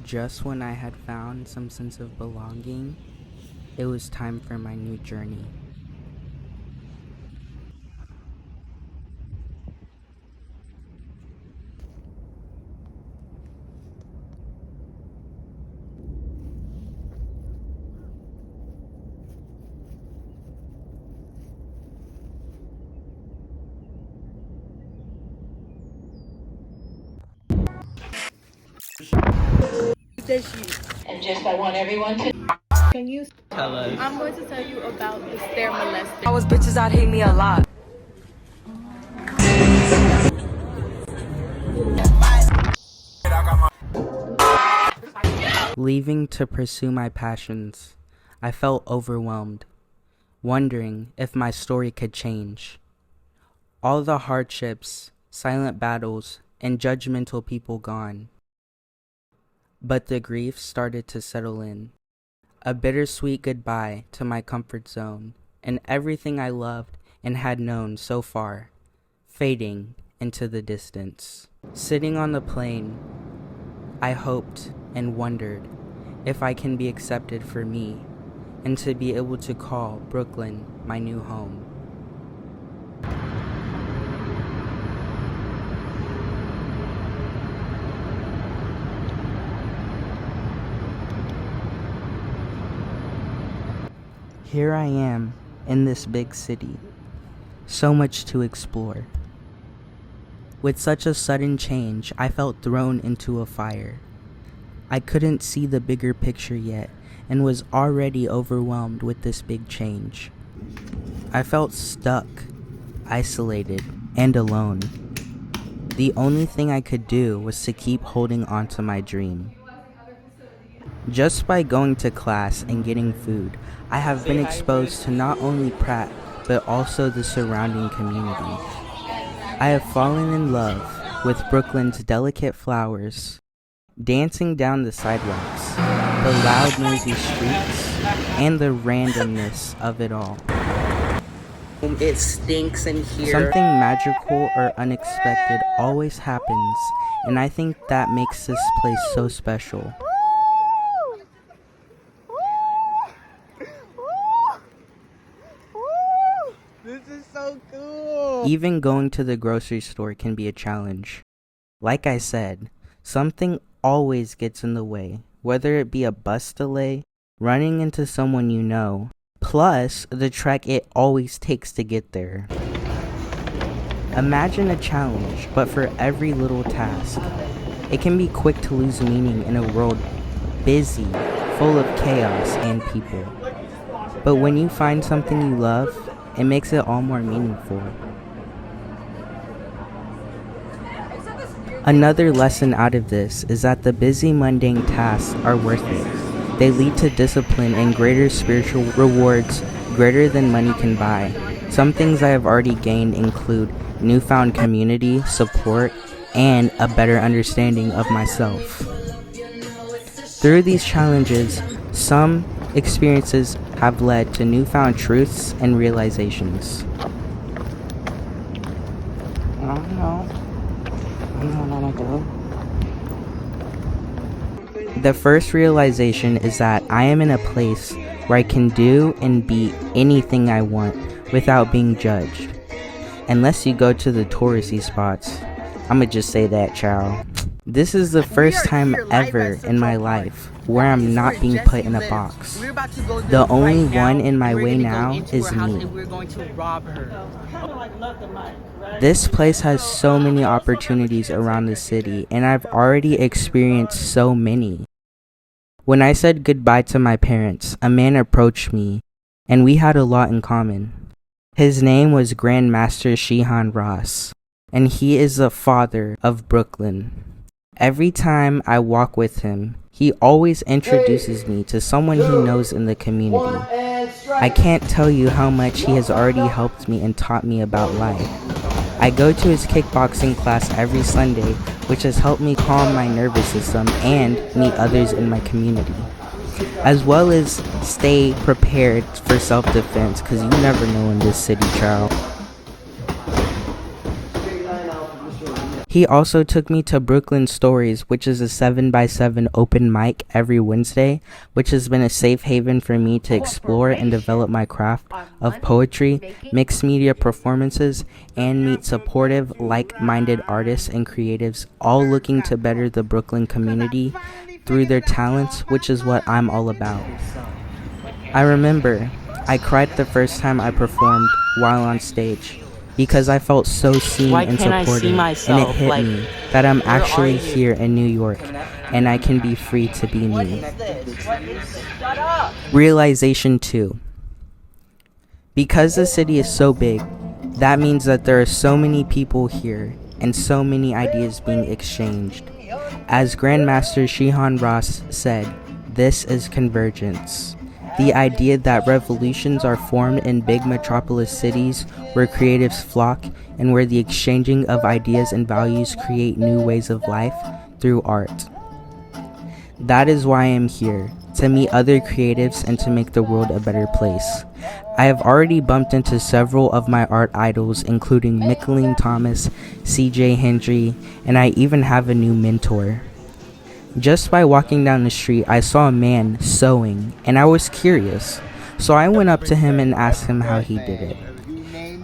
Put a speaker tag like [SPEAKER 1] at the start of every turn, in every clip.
[SPEAKER 1] Just when I had found some sense of belonging, it was time for my new journey.
[SPEAKER 2] And just I want everyone to
[SPEAKER 3] Can you
[SPEAKER 1] Tell us.
[SPEAKER 3] I'm going to tell you about the stair molester.
[SPEAKER 4] I was bitches out hate me a lot.
[SPEAKER 1] Leaving to pursue my passions, I felt overwhelmed, wondering if my story could change. All the hardships, silent battles, and judgmental people gone. But the grief started to settle in. A bittersweet goodbye to my comfort zone and everything I loved and had known so far, fading into the distance. Sitting on the plane, I hoped and wondered if I can be accepted for me and to be able to call Brooklyn my new home. Here I am in this big city, so much to explore. With such a sudden change, I felt thrown into a fire. I couldn't see the bigger picture yet and was already overwhelmed with this big change. I felt stuck, isolated, and alone. The only thing I could do was to keep holding on to my dream. Just by going to class and getting food, I have been exposed to not only Pratt, but also the surrounding community. I have fallen in love with Brooklyn's delicate flowers, dancing down the sidewalks, the loud noisy streets, and the randomness of it all.
[SPEAKER 4] It stinks in here.
[SPEAKER 1] Something magical or unexpected always happens, and I think that makes this place so special.
[SPEAKER 4] This is so cool.
[SPEAKER 1] Even going to the grocery store can be a challenge. Like I said, something always gets in the way, whether it be a bus delay, running into someone you know, plus the trek it always takes to get there. Imagine a challenge, but for every little task. It can be quick to lose meaning in a world busy, full of chaos and people. But when you find something you love, it makes it all more meaningful. Another lesson out of this is that the busy mundane tasks are worth it. They lead to discipline and greater spiritual rewards greater than money can buy. Some things I have already gained include newfound community, support, and a better understanding of myself. Through these challenges, some experiences have led to newfound truths and realizations. The first realization is that I am in a place where I can do and be anything I want without being judged. Unless you go to the touristy spots. I'ma just say that, child. This is the first time ever in my life where I'm not being put in a box. The only one in my way now is me. This place has so many opportunities around the city, and I've already experienced so many. When I said goodbye to my parents, a man approached me, and we had a lot in common. His name was Grandmaster Shehan Ross, and he is the father of Brooklyn. Every time I walk with him, he always introduces me to someone he knows in the community. I can't tell you how much he has already helped me and taught me about life. I go to his kickboxing class every Sunday, which has helped me calm my nervous system and meet others in my community, as well as stay prepared for self-defense, because you never know in this city, child. He also took me to Brooklyn Stories, which is a 7x7 open mic every Wednesday, which has been a safe haven for me to explore and develop my craft of poetry, mixed media performances, and meet supportive, like-minded artists and creatives, all looking to better the Brooklyn community through their talents, which is what I'm all about. I remember I cried the first time I performed while on stage because I felt so seen and supported, and it hit me that I'm actually here in New York and I can be free to be me. Realization 2. Because the city is so big, that means that there are so many people here and so many ideas being exchanged. As Grandmaster Shihan Ross said, this is convergence. The idea that revolutions are formed in big metropolis cities where creatives flock and where the exchanging of ideas and values create new ways of life through art. That is why I am here, to meet other creatives and to make the world a better place. I have already bumped into several of my art idols, including Mickaleen Thomas, CJ Hendry, and I even have a new mentor. Just by walking down the street, I saw a man sewing, and I was curious, so I went up to him and asked him how he did it.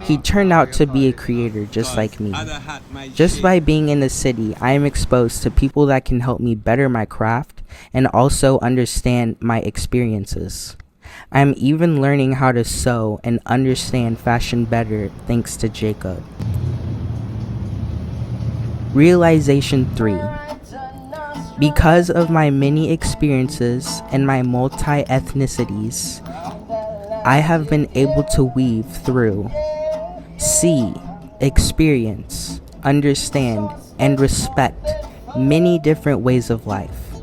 [SPEAKER 1] He turned out to be a creator just like me. Just by being in the city, I am exposed to people that can help me better my craft and also understand my experiences. I am even learning how to sew and understand fashion better thanks to Jacob. Realization 3. Because of my many experiences and my multi-ethnicities, I have been able to weave through, see, experience, understand, and respect many different ways of life.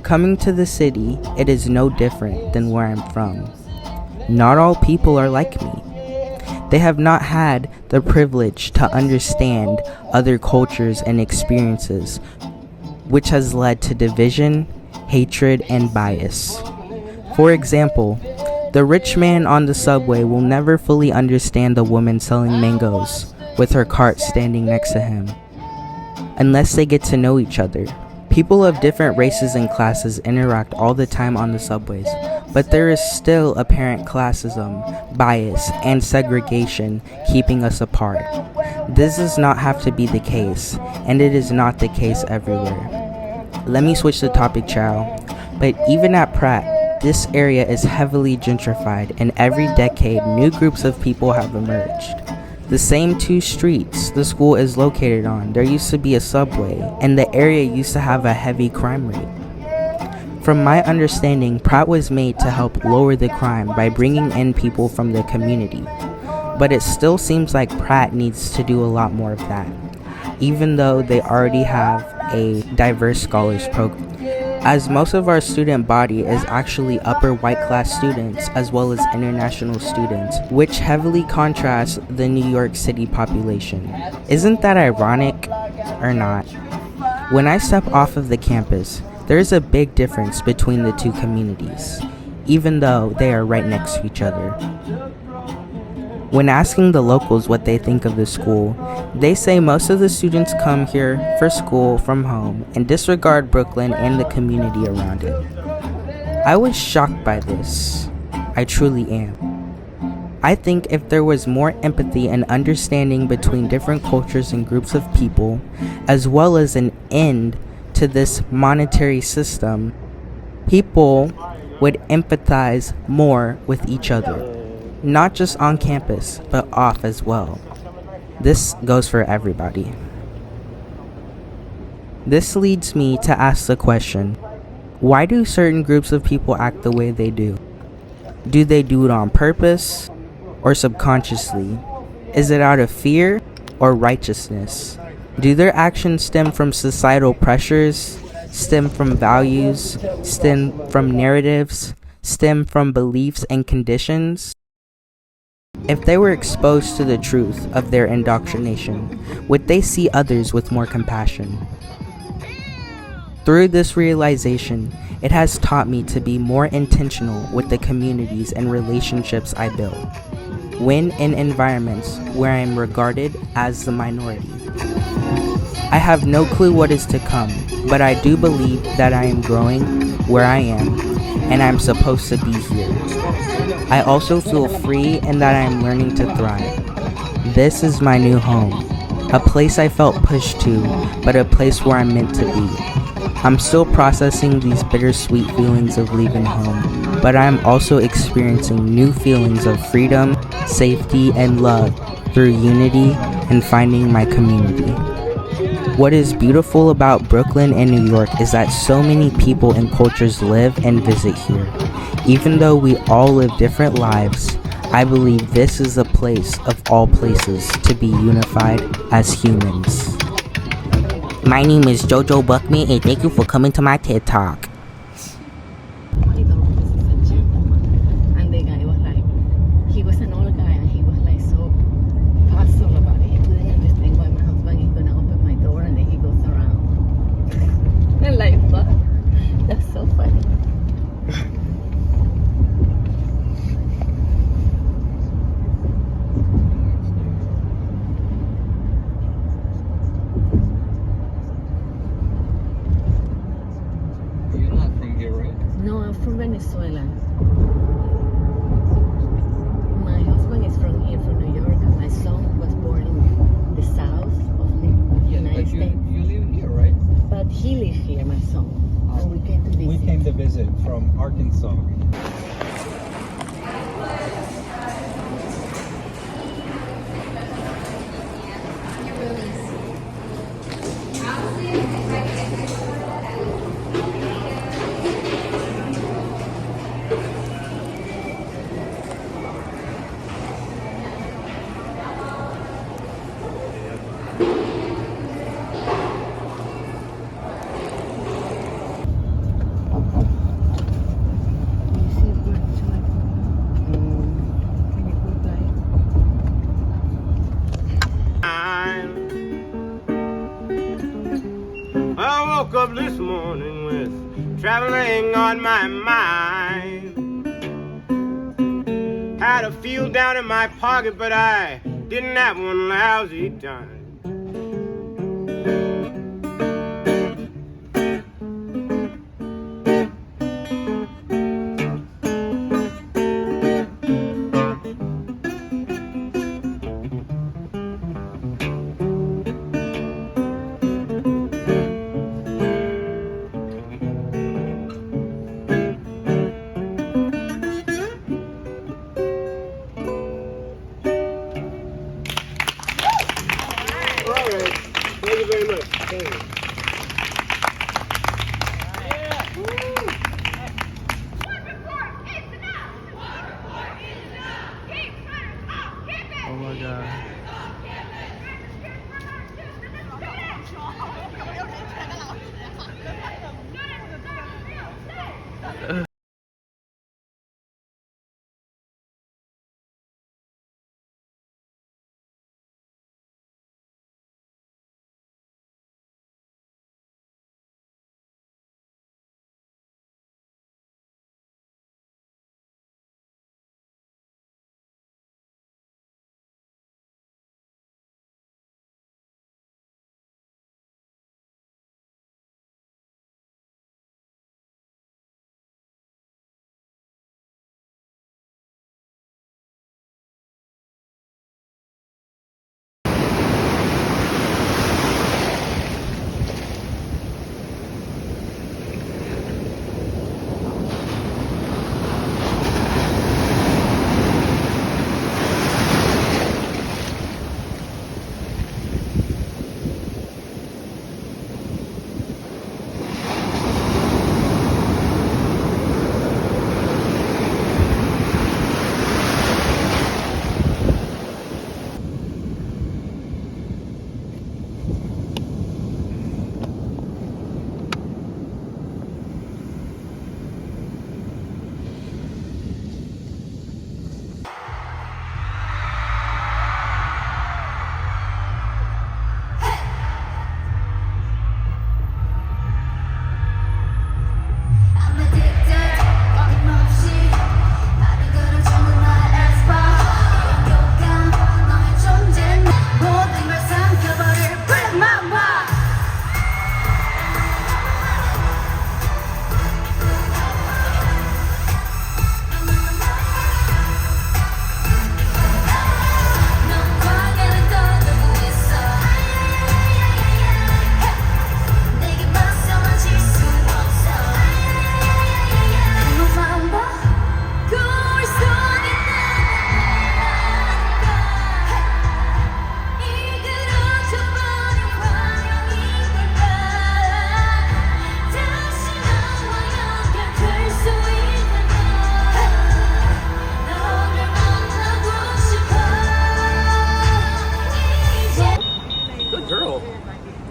[SPEAKER 1] Coming to the city, it is no different than where I'm from. Not all people are like me. They have not had the privilege to understand other cultures and experiences, which has led to division, hatred, and bias. For example, the rich man on the subway will never fully understand the woman selling mangoes with her cart standing next to him, unless they get to know each other. People of different races and classes interact all the time on the subways, but there is still apparent classism, bias, and segregation keeping us apart. This does not have to be the case, and it is not the case everywhere. Let me switch the topic, child. But even at Pratt, this area is heavily gentrified, and every decade new groups of people have emerged. The same two streets the school is located on, there used to be a subway, and the area used to have a heavy crime rate. From my understanding, Pratt was made to help lower the crime by bringing in people from the community. But it still seems like Pratt needs to do a lot more of that, even though they already have a diverse scholars program, as most of our student body is actually upper white class students as well as international students, which heavily contrasts the New York City population. Isn't that ironic or not? When I step off of the campus, there is a big difference between the two communities, even though they are right next to each other. When asking the locals what they think of the school, they say most of the students come here for school from home and disregard Brooklyn and the community around it. I was shocked by this. I truly am. I think if there was more empathy and understanding between different cultures and groups of people, as well as an end to this monetary system, people would empathize more with each other. Not just on campus, but off as well. This goes for everybody. This leads me to ask the question, why do certain groups of people act the way they do? Do they do it on purpose or subconsciously? Is it out of fear or righteousness? Do their actions stem from societal pressures, stem from values, stem from narratives, stem from beliefs and conditions? If they were exposed to the truth of their indoctrination, would they see others with more compassion? Through this realization, it has taught me to be more intentional with the communities and relationships I build, when in environments where I am regarded as the minority. I have no clue what is to come, but I do believe that I am growing where I am, and I'm supposed to be here. I also feel free and that I am learning to thrive. This is my new home, a place I felt pushed to, but a place where I'm meant to be. I'm still processing these bittersweet feelings of leaving home, but I am also experiencing new feelings of freedom, safety, and love through unity and finding my community. What is beautiful about Brooklyn and New York is that so many people and cultures live and visit here. Even though we all live different lives, I believe this is a place of all places to be unified as humans. My name is Jojo Buckman, and thank you for coming to my TED Talk.
[SPEAKER 2] And the guy was like, he was an old guy and he was like so puzzled about it. He couldn't understand why my husband is gonna open my door and then he goes around. And like, fuck, that's so funny.
[SPEAKER 5] You're not from here, right?
[SPEAKER 2] No, I'm from Venezuela. My husband is from here, from New York, and my son was born in the south of the United
[SPEAKER 5] But
[SPEAKER 2] States.
[SPEAKER 5] you live here, right?
[SPEAKER 2] But he lives here, my son. And we came to visit.
[SPEAKER 5] We came to visit from Arkansas.
[SPEAKER 2] You see a bird too? Can you go by?
[SPEAKER 6] I woke up this morning with traveling on my mind. Had a feel down in my pocket, but I didn't have one lousy dime. All right. Thank you very much. Thank you.
[SPEAKER 1] Oh my god.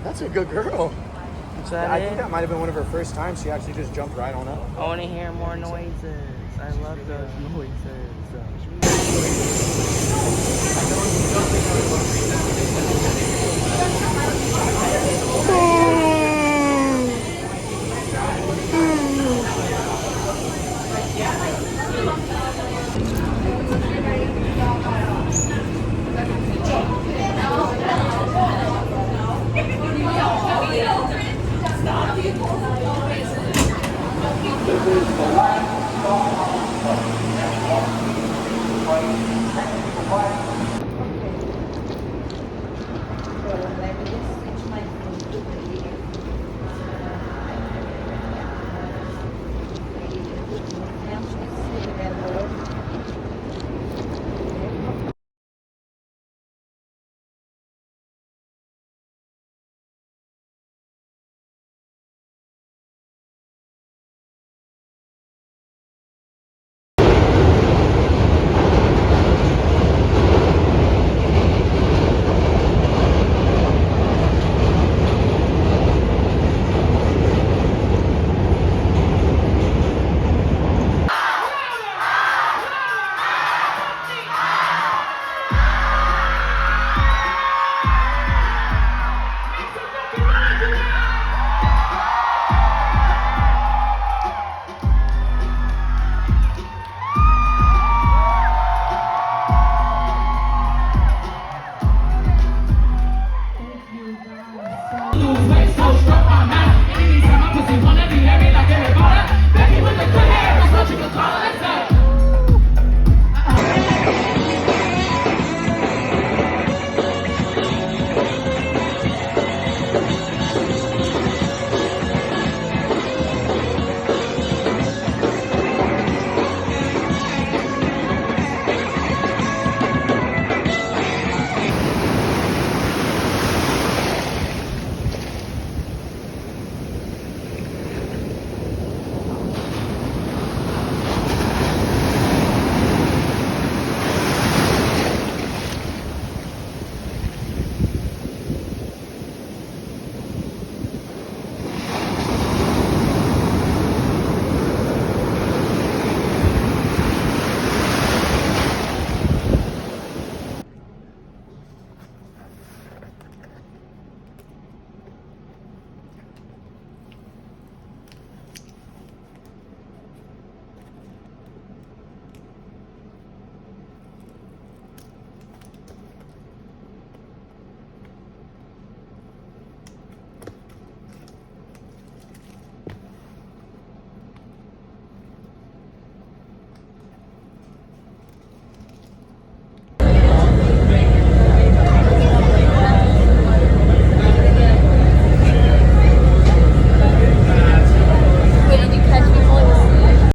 [SPEAKER 7] That's a good girl.
[SPEAKER 1] Is that
[SPEAKER 7] I
[SPEAKER 1] it?
[SPEAKER 7] think that might have been one of her first times. She actually just jumped right on up.
[SPEAKER 1] I want to hear more noises. I love those noises.
[SPEAKER 8] Anytime I pussy wanna be hairy like everybody. Becky with the good hair, that's what you can call it.